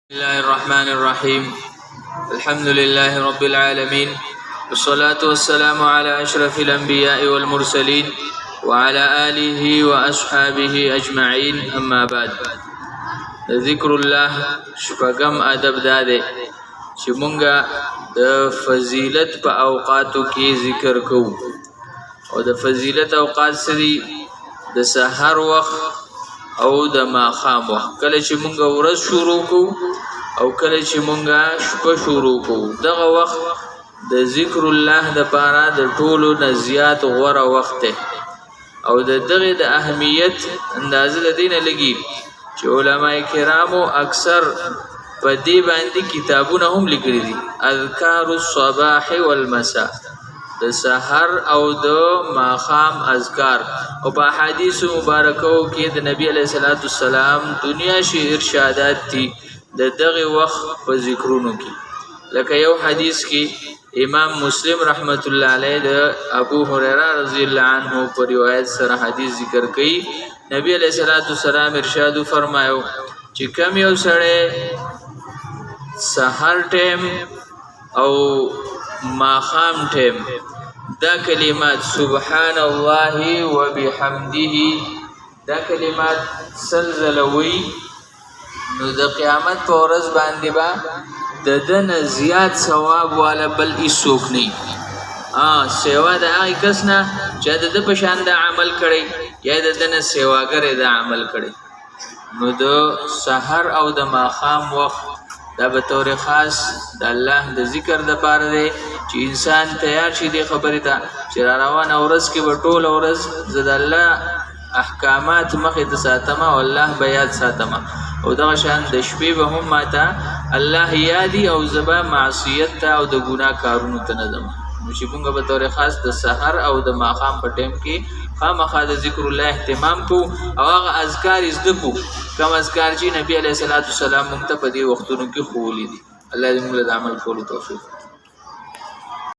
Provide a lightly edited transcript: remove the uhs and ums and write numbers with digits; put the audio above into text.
بسم الله الرحمن الرحيم. الحمد لله رب العالمين، والصلاة والسلام على أشرف الأنبياء والمرسلين وعلى آله وأصحابه أجمعين. أما بعد، ذكر الله شفقم أدب داده چې مونږه د فضیلت په اوقاتو کې ذکر کوو، او د فضیلت اوقات سری د سحر وخت او د ماښام وخت، کله چې مونږ ورځ شروع کوو او کله چې مونږ شپه شروع کوو. دغه وخت د ذکر الله د پاره د ټولو نه زیات غوره وخت دی، او د دغه د اهمیت اندازه د دینه لګي چې علما کرامو اکثر په دې باندې کتابونه هم لیکلي دي، اذکار الصباح والمساء، د سحر او د ماښام اذکار. او په حدیث مبارکو کې د نبی علیه الصلاۃ والسلام دنیا شي ارشادات دي د دغه وخت په ذکرونو کې. لکه یو حدیث کې امام مسلم رحمت الله علیه د ابو هريره رضی الله عنه په روایت سره حدیث ذکر کړي. نبی علیه الصلاۃ والسلام ارشاد فرمایو چې کم یو سړی سحر ټیم او ماښام ټیم دا کلمات سبحان الله وبحمده دا کلمات سلزلوي، نو د قیامت په ورځ باندې با د دنه زیات ثواب والا بل هیڅوک نه سیوا د هغه کس نه چې د په شان د عمل کړي یا د دنه سیواګر د عمل کړي. نو د سحر او د ماښام وخت دا به طور خاص د الله د ذکر د پاره دی چې انسان تیار شي د خبرې ته چې را روانه ورځ کې به ټوله ورځ زه د الله احکامات مخې ته ساتم او الله به یاد ساتم، او دغه شان د شپې به هم ماته الله یادي او زبا معصیت ته او د ګناه کارونو ته نه ځم. نو چې موږ به طور خاص د سحر او د ماښام په ټیم کې خامخا د ذکر الله اهتمام کو، او هغه اذکار زده کو کوم اذکار چې نبی علیه الصلاۃ والسلام موږ ته په دې وختونو کې ښوولي دي. الله دې موږ له عمل کولو توفیق